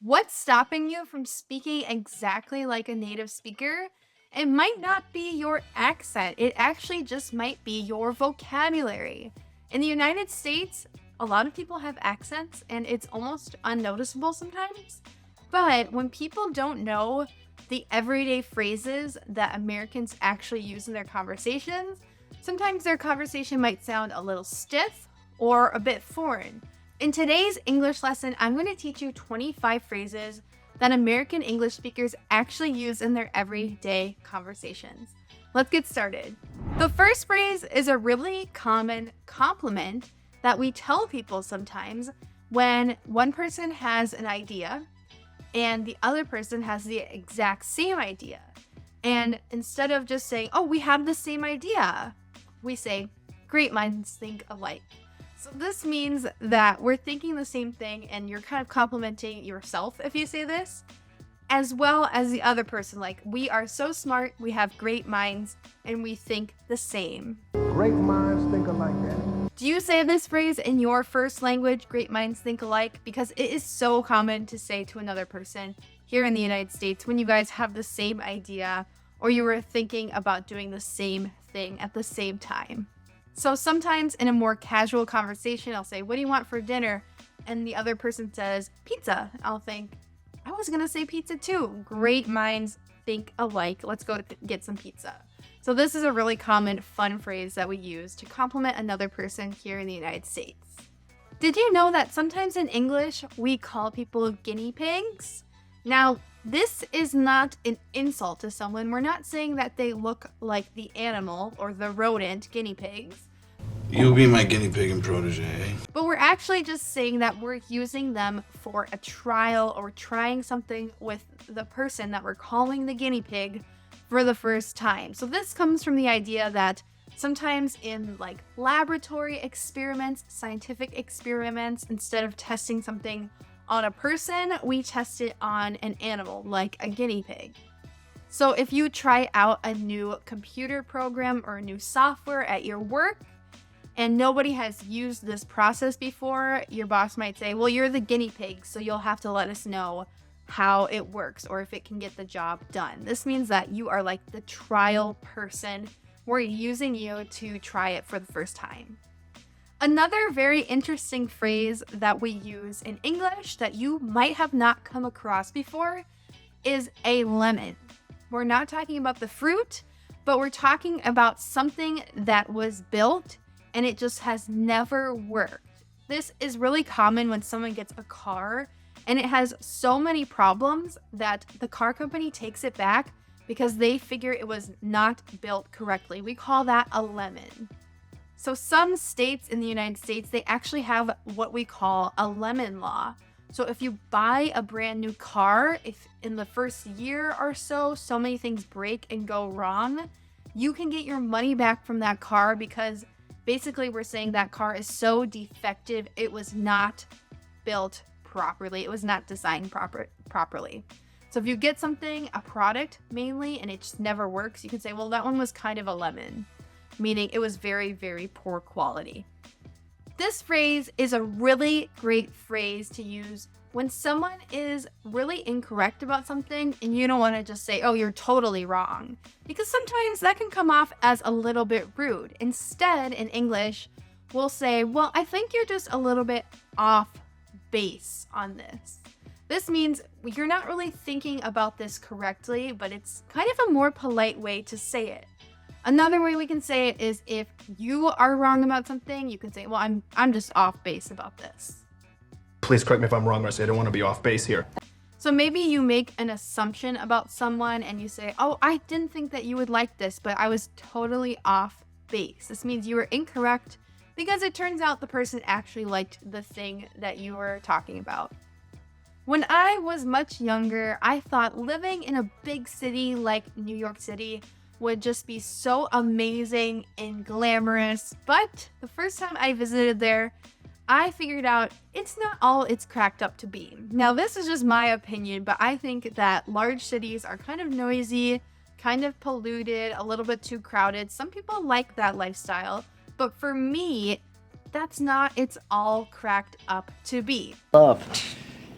What's stopping you from speaking exactly like a native speaker? It might not be your accent, it actually just might be your vocabulary. In the United States, a lot of people have accents and it's almost unnoticeable sometimes. But when people don't know the everyday phrases that Americans actually use in their conversations, sometimes their conversation might sound a little stiff or a bit foreign. In today's English lesson, I'm going to teach you 25 phrases that American English speakers actually use in their everyday conversations. Let's get started. The first phrase is a really common compliment that we tell people sometimes when one person has an idea and the other person has the exact same idea. And instead of just saying, "Oh, we have the same idea," we say, "Great minds think alike." So this means that we're thinking the same thing and you're kind of complimenting yourself if you say this, as well as the other person. Like, we are so smart, we have great minds, and we think the same. Great minds think alike, Daddy. Do you say this phrase in your first language, great minds think alike? Because it is so common to say to another person here in the United States when you guys have the same idea or you were thinking about doing the same thing at the same time. So sometimes in a more casual conversation, I'll say, "What do you want for dinner?" And the other person says, "Pizza." I'll think, "I was going to say pizza too. Great minds think alike. Let's go get some pizza." So this is a really common fun phrase that we use to compliment another person here in the United States. Did you know that sometimes in English, we call people guinea pigs? Now, this is not an insult to someone. We're not saying that they look like the animal or the rodent guinea pigs. You'll be my guinea pig and protege. But we're actually just saying that we're using them for a trial or trying something with the person that we're calling the guinea pig for the first time. So this comes from the idea that sometimes in like laboratory experiments, scientific experiments, instead of testing something on a person, we test it on an animal like a guinea pig. So if you try out a new computer program or a new software at your work, and nobody has used this process before, your boss might say, "Well, you're the guinea pig, so you'll have to let us know how it works or if it can get the job done." This means that you are like the trial person. We're using you to try it for the first time. Another very interesting phrase that we use in English that you might have not come across before is a lemon. We're not talking about the fruit, but we're talking about something that was built and it just has never worked. This is really common when someone gets a car and it has so many problems that the car company takes it back because they figure it was not built correctly. We call that a lemon. So some states in the United States, they actually have what we call a lemon law. So if you buy a brand new car, if in the first year or so many things break and go wrong, you can get your money back from that car because basically we're saying that car is so defective, it was not built properly. It was not designed properly. So if you get something, a product mainly, and it just never works, you can say, "Well, that one was kind of a lemon," meaning it was very, very poor quality. This phrase is a really great phrase to use when someone is really incorrect about something and you don't want to just say, "Oh, you're totally wrong," because sometimes that can come off as a little bit rude. Instead, in English, we'll say, "Well, I think you're just a little bit off base on this." This means you're not really thinking about this correctly, but it's kind of a more polite way to say it. Another way we can say it is if you are wrong about something, you can say, "Well, I'm just off base about this." Please correct me if I'm wrong, Marcy. I don't want to be off base here. So maybe you make an assumption about someone and you say, "Oh, I didn't think that you would like this, but I was totally off base." This means you were incorrect because it turns out the person actually liked the thing that you were talking about. When I was much younger, I thought living in a big city like New York City would just be so amazing and glamorous, but the first time I visited there, I figured out it's not all it's cracked up to be. Now, this is just my opinion, but I think that large cities are kind of noisy, kind of polluted, a little bit too crowded. Some people like that lifestyle, but for me, that's not it's all cracked up to be. Love.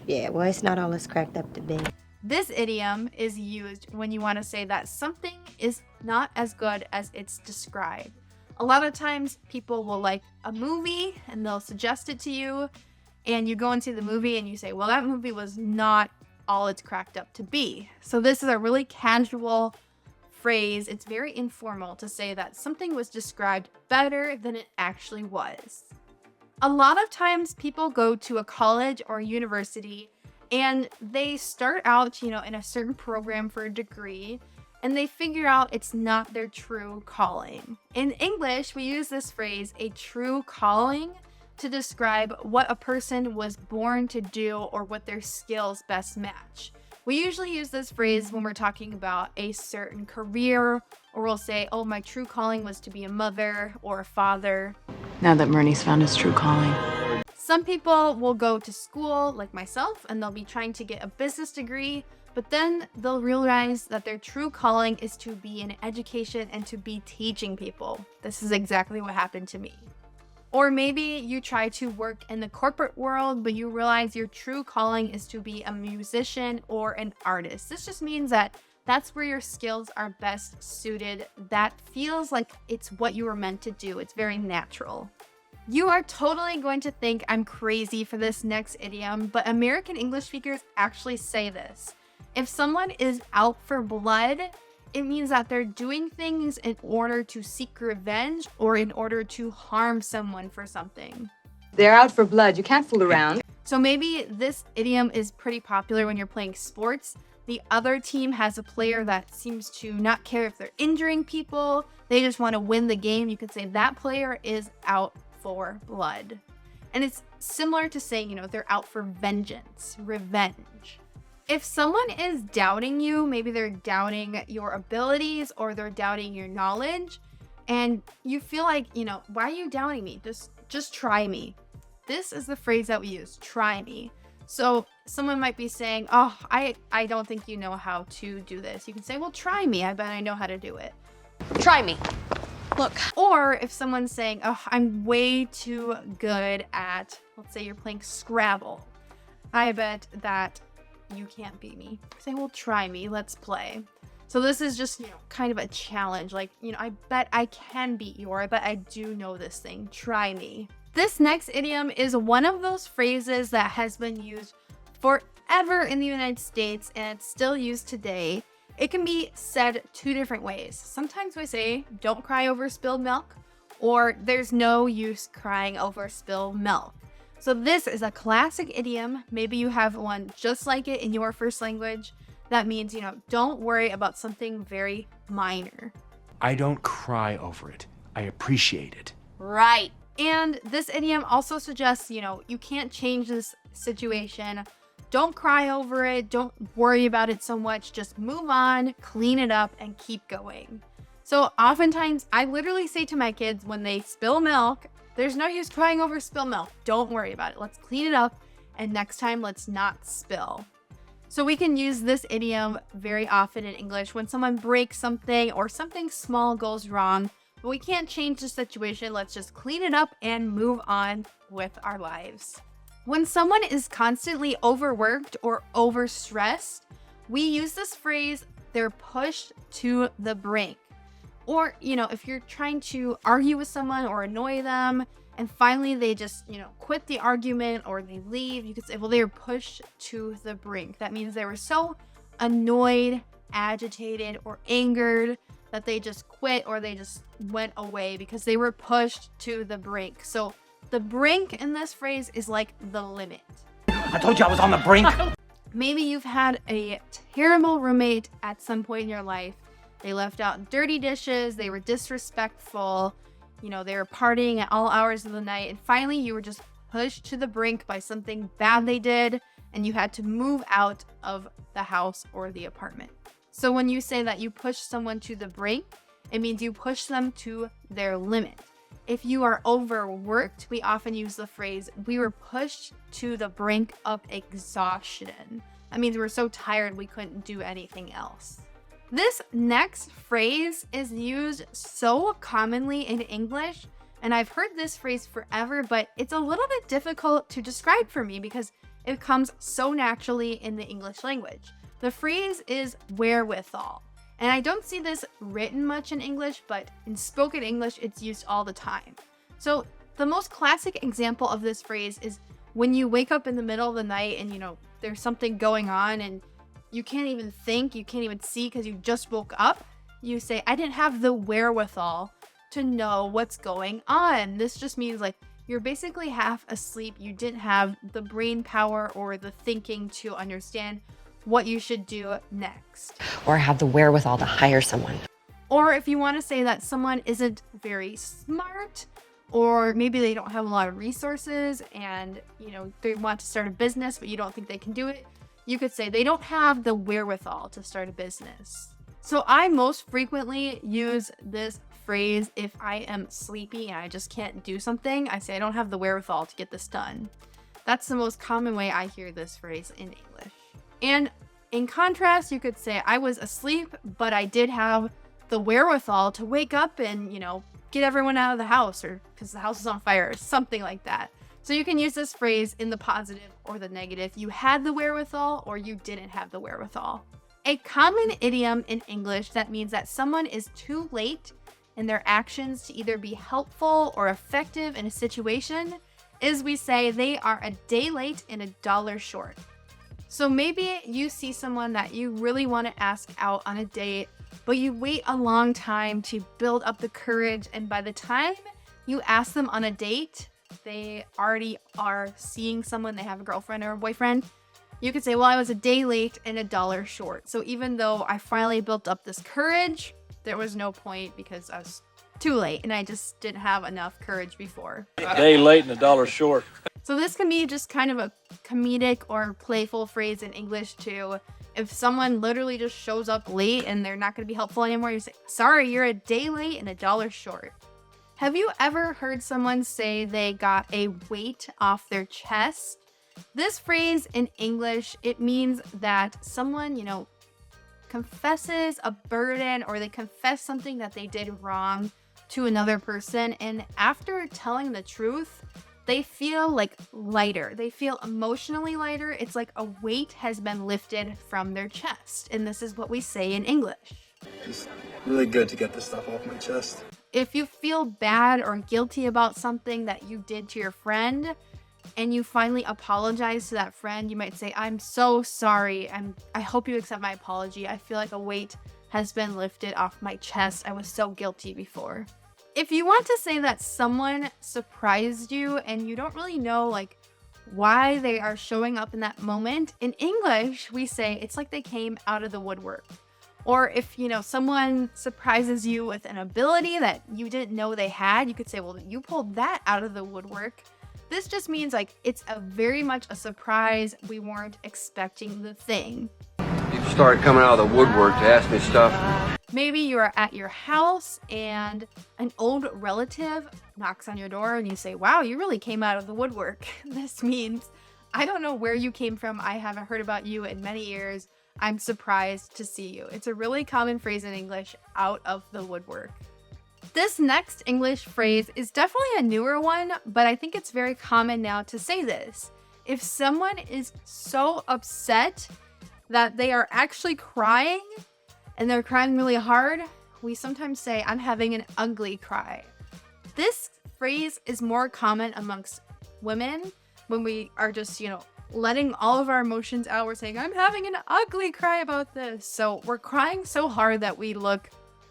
Yeah, well, it's not all it's cracked up to be. This idiom is used when you want to say that something is not as good as it's described. A lot of times people will like a movie and they'll suggest it to you, and you go and see the movie and you say, well, that movie was not all it's cracked up to be. So this is a really casual phrase. It's very informal to say that something was described better than it actually was. A lot of times people go to a college or a university and they start out, in a certain program for a degree, and they figure out it's not their true calling. In English, we use this phrase, a true calling, to describe what a person was born to do or what their skills best match. We usually use this phrase when we're talking about a certain career, or we'll say, oh, my true calling was to be a mother or a father. Now that Murney's found his true calling. Some people will go to school, like myself, and they'll be trying to get a business degree, but then they'll realize that their true calling is to be in education and to be teaching people. This is exactly what happened to me. Or maybe you try to work in the corporate world, but you realize your true calling is to be a musician or an artist. This just means that that's where your skills are best suited. That feels like it's what you were meant to do. It's very natural. You are totally going to think I'm crazy for this next idiom, but American English speakers actually say this. If someone is out for blood, it means that they're doing things in order to seek revenge or in order to harm someone for something. They're out for blood. You can't fool around. So maybe this idiom is pretty popular when you're playing sports. The other team has a player that seems to not care if they're injuring people. They just want to win the game. You could say that player is out for blood. And it's similar to saying, they're out for vengeance, revenge. If someone is doubting you, maybe they're doubting your abilities or they're doubting your knowledge, and you feel like, why are you doubting me? Just try me. This is the phrase that we use, try me. So someone might be saying, oh, I don't think you know how to do this. You can say, well, try me. I bet I know how to do it. Try me. Look. Or if someone's saying, oh, I'm way too good at, let's say you're playing Scrabble. I bet that you can't beat me. Say, well, try me. Let's play. So this is just, kind of a challenge. Like, I bet I can beat you, or I bet I do know this thing. Try me. This next idiom is one of those phrases that has been used forever in the United States, and it's still used today. It can be said two different ways. Sometimes we say, don't cry over spilled milk, or there's no use crying over spilled milk. So this is a classic idiom. Maybe you have one just like it in your first language. That means, don't worry about something very minor. I don't cry over it. I appreciate it. Right. And this idiom also suggests, you can't change this situation. Don't cry over it. Don't worry about it so much. Just move on, clean it up, and keep going. So oftentimes, I literally say to my kids when they spill milk, there's no use crying over spilled milk. Don't worry about it. Let's clean it up, and next time, let's not spill. So we can use this idiom very often in English when someone breaks something or something small goes wrong, but we can't change the situation. Let's just clean it up and move on with our lives. When someone is constantly overworked or overstressed, we use this phrase, they're pushed to the brink. Or, if you're trying to argue with someone or annoy them, and finally they just, quit the argument or they leave, you could say, well, they were pushed to the brink. That means they were so annoyed, agitated, or angered that they just quit or they just went away because they were pushed to the brink. So the brink in this phrase is like the limit. I told you I was on the brink. Maybe you've had a terrible roommate at some point in your life. They left out dirty dishes, they were disrespectful, they were partying at all hours of the night, and finally you were just pushed to the brink by something bad they did, and you had to move out of the house or the apartment. So when you say that you push someone to the brink, it means you push them to their limit. If you are overworked, we often use the phrase, we were pushed to the brink of exhaustion. That means we're so tired we couldn't do anything else. This next phrase is used so commonly in English, and I've heard this phrase forever, but it's a little bit difficult to describe for me because It comes so naturally in the English language. The phrase is wherewithal. And I don't see this written much in English, but in spoken English, it's used all the time. So the most classic example of this phrase is when you wake up in the middle of the night and, there's something going on and you can't even think, you can't even see because you just woke up. You say, I didn't have the wherewithal to know what's going on. This just means like you're basically half asleep. You didn't have the brain power or the thinking to understand what you should do next. Or have the wherewithal to hire someone. Or if you want to say that someone isn't very smart, or maybe they don't have a lot of resources and, they want to start a business, but you don't think they can do it, you could say they don't have the wherewithal to start a business. So I most frequently use this phrase if I am sleepy and I just can't do something. I say I don't have the wherewithal to get this done. That's the most common way I hear this phrase in English. And in contrast, you could say I was asleep, but I did have the wherewithal to wake up and, get everyone out of the house, or because the house is on fire, or something like that. So you can use this phrase in the positive or the negative. You had the wherewithal or you didn't have the wherewithal. A common idiom in English that means that someone is too late in their actions to either be helpful or effective in a situation is we say they are a day late and $1 short. So maybe you see someone that you really want to ask out on a date, but you wait a long time to build up the courage, and by the time you ask them on a date, they already are seeing someone, they have a girlfriend or a boyfriend. You could say, well, I was a day late and $1 short. So even though I finally built up this courage, there was no point because I was too late and I just didn't have enough courage before. A day late and $1 short. So this can be just kind of a comedic or playful phrase in English too. If someone literally just shows up late and they're not going to be helpful anymore, you say, sorry, you're a day late and $1 short. Have you ever heard someone say they got a weight off their chest? This phrase in English, it means that someone, confesses a burden or they confess something that they did wrong to another person. And after telling the truth, they feel like lighter. They feel emotionally lighter. It's like a weight has been lifted from their chest. And this is what we say in English. It's really good to get this stuff off my chest. If you feel bad or guilty about something that you did to your friend and you finally apologize to that friend, you might say, I'm so sorry. I hope you accept my apology. I feel like a weight has been lifted off my chest. I was so guilty before. If you want to say that someone surprised you and you don't really know why they are showing up in that moment, in English, we say it's like they came out of the woodwork. Or if, someone surprises you with an ability that you didn't know they had, you could say, well, you pulled that out of the woodwork. This just means it's very much a surprise. We weren't expecting the thing. You started coming out of the woodwork to ask me stuff. Maybe you are at your house and an old relative knocks on your door and you say, wow, you really came out of the woodwork. This means, I don't know where you came from. I haven't heard about you in many years. I'm surprised to see you. It's a really common phrase in English, out of the woodwork. This next English phrase is definitely a newer one, but I think it's very common now to say this. If someone is so upset that they are actually crying, and they're crying really hard, we sometimes say, I'm having an ugly cry. This phrase is more common amongst women when we are just, letting all of our emotions out. We're saying, I'm having an ugly cry about this. So we're crying so hard that we look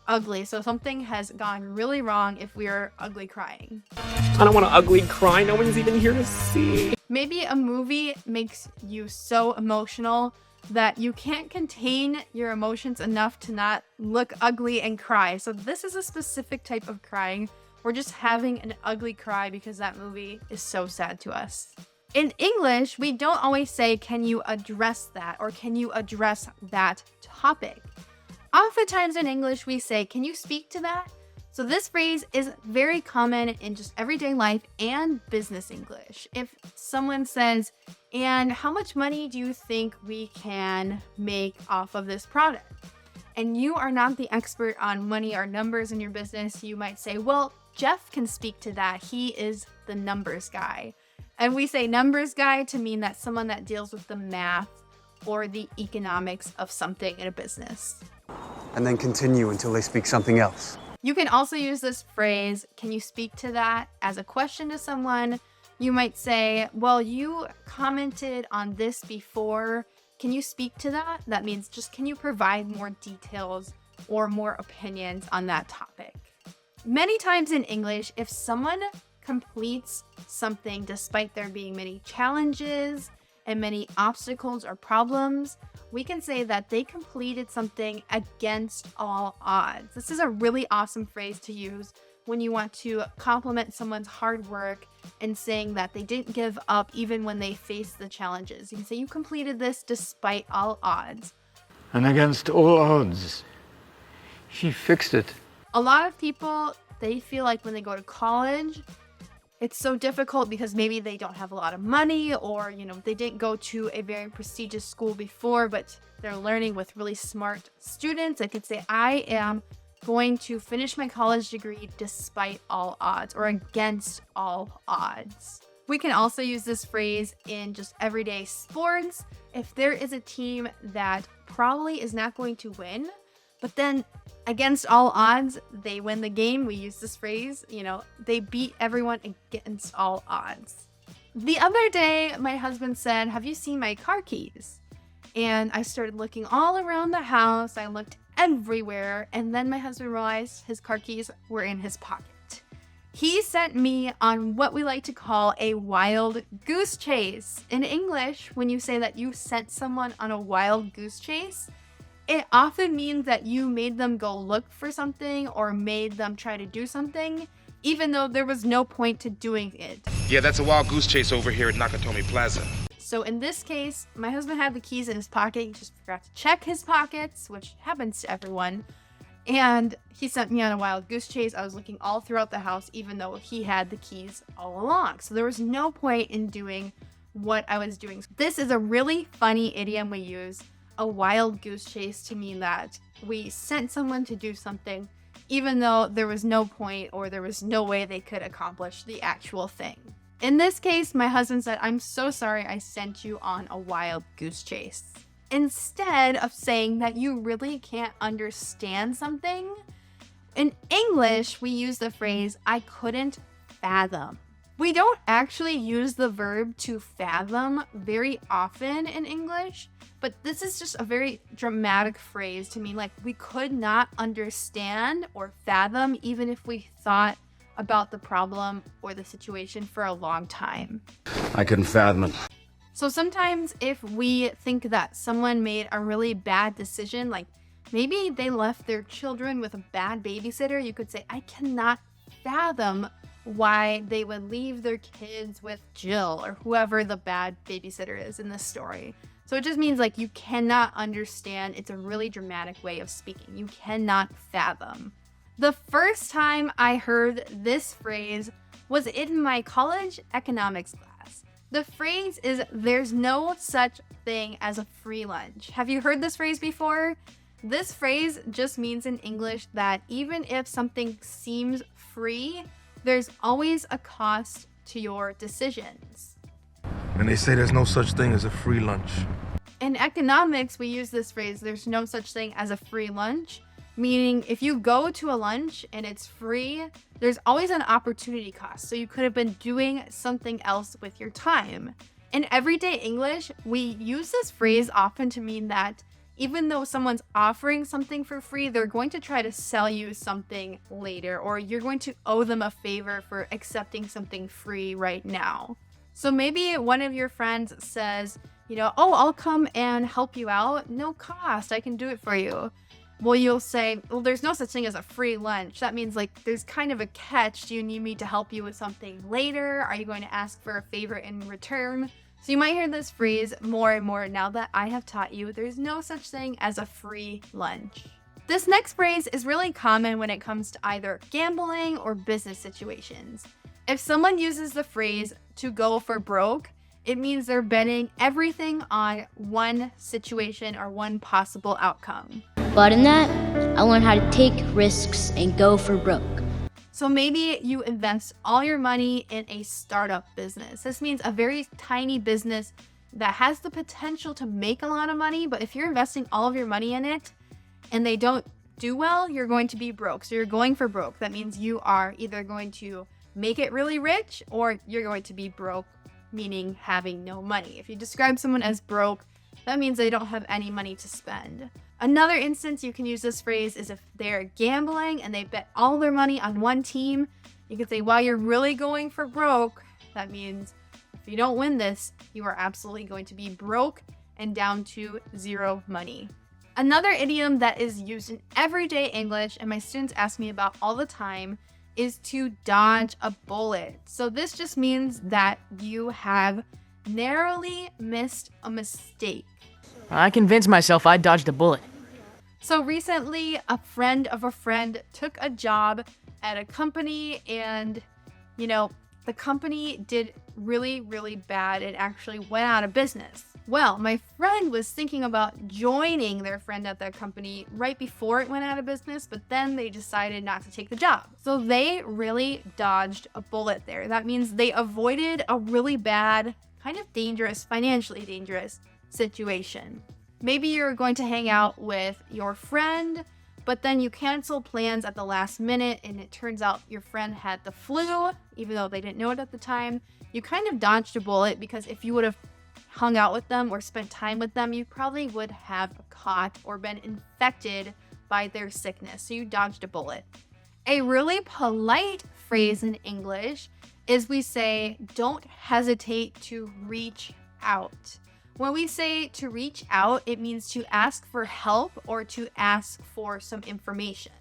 ugly. So something has gone really wrong if we are ugly crying. I don't want to ugly cry. No one's even here to see. Maybe a movie makes you so emotional that you can't contain your emotions enough to not look ugly and cry. So this is a specific type of crying. We're just having an ugly cry because that movie is so sad to us. In English, we don't always say, can you address that? Or can you address that topic? Oftentimes in English, we say, can you speak to that? So this phrase is very common in just everyday life and business English. If someone says, and how much money do you think we can make off of this product? And you are not the expert on money or numbers in your business, you might say, well, Jeff can speak to that. He is the numbers guy. And we say numbers guy to mean that someone that deals with the math or the economics of something in a business. And then continue until they speak something else. You can also use this phrase, can you speak to that, as a question to someone. You might say, well, you commented on this before. Can you speak to that? That means just can you provide more details or more opinions on that topic? Many times in English, if someone completes something despite there being many challenges and many obstacles or problems, we can say that they completed something against all odds. This is a really awesome phrase to use when you want to compliment someone's hard work and saying that they didn't give up even when they faced the challenges. You can say you completed this despite all odds. And against all odds, she fixed it. A lot of people, they feel like when they go to college, it's so difficult because maybe they don't have a lot of money or, they didn't go to a very prestigious school before, but they're learning with really smart students. I could say, I am going to finish my college degree despite all odds or against all odds. We can also use this phrase in just everyday sports. If there is a team that probably is not going to win, but then against all odds, they win the game. We use this phrase, they beat everyone against all odds. The other day, my husband said, have you seen my car keys? And I started looking all around the house. I looked everywhere. And then my husband realized his car keys were in his pocket. He sent me on what we like to call a wild goose chase. In English, when you say that you sent someone on a wild goose chase, it often means that you made them go look for something or made them try to do something, even though there was no point to doing it. Yeah, that's a wild goose chase over here at Nakatomi Plaza. So in this case, my husband had the keys in his pocket. He just forgot to check his pockets, which happens to everyone. And he sent me on a wild goose chase. I was looking all throughout the house, even though he had the keys all along. So there was no point in doing what I was doing. This is a really funny idiom we use, a wild goose chase, to mean that we sent someone to do something even though there was no point or there was no way they could accomplish the actual thing. In this case, my husband said, I'm so sorry I sent you on a wild goose chase. Instead of saying that you really can't understand something, in English, we use the phrase, I couldn't fathom. We don't actually use the verb to fathom very often in English, but this is just a very dramatic phrase to mean like we could not understand or fathom even if we thought about the problem or the situation for a long time. I couldn't fathom it. So sometimes if we think that someone made a really bad decision, like maybe they left their children with a bad babysitter, you could say, I cannot fathom why they would leave their kids with Jill or whoever the bad babysitter is in this story. So it just means like you cannot understand. It's a really dramatic way of speaking. You cannot fathom. The first time I heard this phrase was in my college economics class. The phrase is, there's no such thing as a free lunch. Have you heard this phrase before? This phrase just means in English that even if something seems free, there's always a cost to your decisions. And they say there's no such thing as a free lunch. In economics, we use this phrase, there's no such thing as a free lunch, meaning if you go to a lunch and it's free, there's always an opportunity cost. So you could have been doing something else with your time. In everyday English, we use this phrase often to mean that even though someone's offering something for free, they're going to try to sell you something later, or you're going to owe them a favor for accepting something free right now. So maybe one of your friends says, oh, I'll come and help you out. No cost. I can do it for you. Well, you'll say, well, there's no such thing as a free lunch. That means like there's kind of a catch. Do you need me to help you with something later? Are you going to ask for a favor in return? So you might hear this phrase more and more now that I have taught you there's no such thing as a free lunch. This next phrase is really common when it comes to either gambling or business situations. If someone uses the phrase to go for broke, it means they're betting everything on one situation or one possible outcome. But in that, I learned how to take risks and go for broke. So maybe you invest all your money in a startup business. This means a very tiny business that has the potential to make a lot of money, but if you're investing all of your money in it and they don't do well, you're going to be broke. So you're going for broke. That means you are either going to make it really rich or you're going to be broke, meaning having no money. If you describe someone as broke, that means they don't have any money to spend. Another instance you can use this phrase is if they're gambling and they bet all their money on one team. You can say, while you're really going for broke, that means if you don't win this, you are absolutely going to be broke and down to zero money. Another idiom that is used in everyday English and my students ask me about all the time is to dodge a bullet. So this just means that you have narrowly missed a mistake. I convinced myself I dodged a bullet. So recently, a friend of a friend took a job at a company and, the company did really, really bad. It actually went out of business. Well, my friend was thinking about joining their friend at that company right before it went out of business, but then they decided not to take the job. So they really dodged a bullet there. That means they avoided a really bad, kind of dangerous, financially dangerous situation. Maybe you're going to hang out with your friend, but then you cancel plans at the last minute and it turns out your friend had the flu, even though they didn't know it at the time. You kind of dodged a bullet because if you would have hung out with them or spent time with them, you probably would have caught or been infected by their sickness. So you dodged a bullet. A really polite phrase in English is we say, don't hesitate to reach out. When we say to reach out, it means to ask for help or to ask for some information.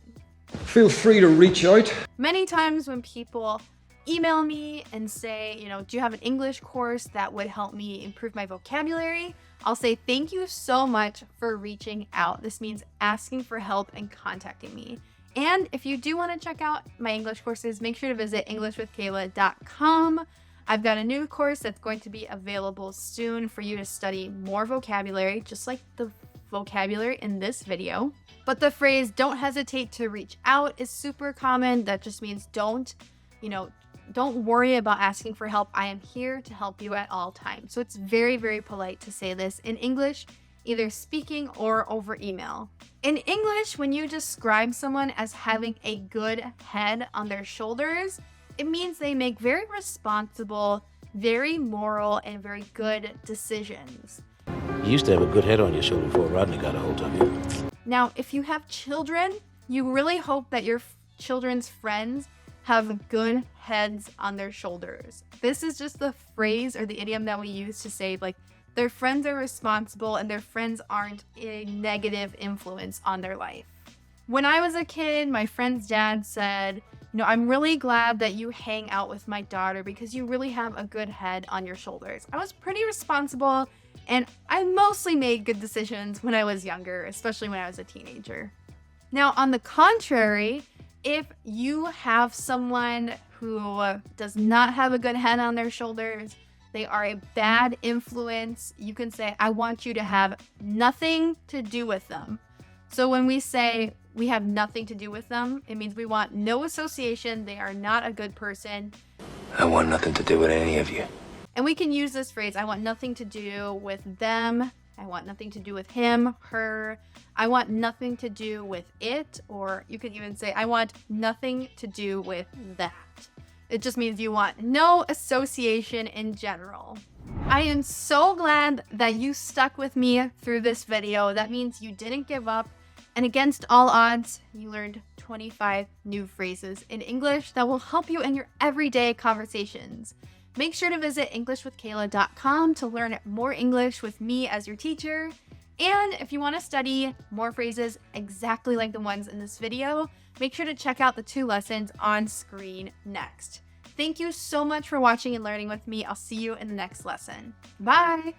Feel free to reach out. Many times when people email me and say, do you have an English course that would help me improve my vocabulary? I'll say, thank you so much for reaching out. This means asking for help and contacting me. And if you do want to check out my English courses, make sure to visit englishwithkayla.com. I've got a new course that's going to be available soon for you to study more vocabulary, just like the vocabulary in this video. But the phrase, don't hesitate to reach out, is super common. That just means don't worry about asking for help. I am here to help you at all times. So it's very, very polite to say this in English, either speaking or over email. In English, when you describe someone as having a good head on their shoulders, it means they make very responsible, very moral, and very good decisions. You used to have a good head on your shoulder before Rodney got a hold of you. Now, if you have children, you really hope that your children's friends have good heads on their shoulders. This is just the phrase or the idiom that we use to say, their friends are responsible and their friends aren't a negative influence on their life. When I was a kid, my friend's dad said, I'm really glad that you hang out with my daughter because you really have a good head on your shoulders. I was pretty responsible and I mostly made good decisions when I was younger, especially when I was a teenager. Now, on the contrary, if you have someone who does not have a good head on their shoulders, they are a bad influence, you can say, I want you to have nothing to do with them. So when we say we have nothing to do with them, it means we want no association. They are not a good person. I want nothing to do with any of you. And we can use this phrase, I want nothing to do with them. I want nothing to do with him, her. I want nothing to do with it. Or you can even say, I want nothing to do with that. It just means you want no association in general. I am so glad that you stuck with me through this video. That means you didn't give up. And against all odds, you learned 25 new phrases in English that will help you in your everyday conversations. Make sure to visit englishwithkayla.com to learn more English with me as your teacher. And if you want to study more phrases exactly like the ones in this video, make sure to check out the 2 lessons on screen next. Thank you so much for watching and learning with me. I'll see you in the next lesson. Bye!